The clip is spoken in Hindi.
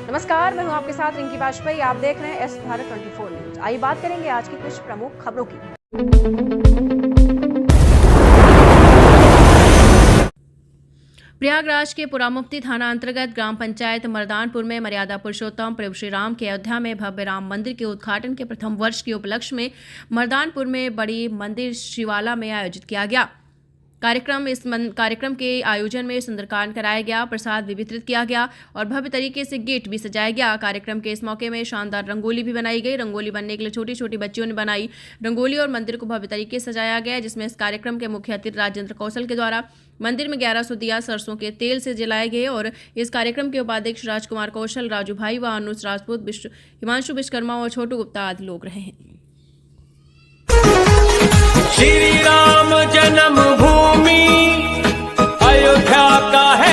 नमस्कार, मैं हूं आपके साथ रिंकी वाजपेयी। आप देख रहे हैं एस भारत 24 न्यूज। आइए बात करेंगे आज की कुछ प्रमुख खबरों की। प्रयागराज के पुरामुफ्ती थाना अंतर्गत ग्राम पंचायत मर्दानपुर में मर्यादा पुरुषोत्तम प्रभु श्री राम के अयोध्या में भव्य राम मंदिर के उद्घाटन के प्रथम वर्ष के उपलक्ष्य में मर्दानपुर में बड़ी मंदिर शिवाला में आयोजित किया गया। कार्यक्रम के आयोजन में सुंदरकांड कराया गया, प्रसाद भी वितरित किया गया और भव्य तरीके से गेट भी सजाया गया। कार्यक्रम के इस मौके में शानदार रंगोली भी बनाई गई। रंगोली बनने के लिए छोटी छोटी बच्चियों ने बनाई रंगोली और मंदिर को भव्य तरीके से सजाया गया, जिसमें इस कार्यक्रम के मुख्य अतिथि राजेंद्र कौशल के द्वारा मंदिर में 1100 दिया सरसों के तेल से जलाए गए और इस कार्यक्रम के उपाध्यक्ष राजकुमार कौशल, राजू भाई व अनुज राजपूत, हिमांशु विश्वकर्मा और छोटू गुप्ता आदि लोग रहे हैं। श्री राम जन्मभूमि अयोध्या का है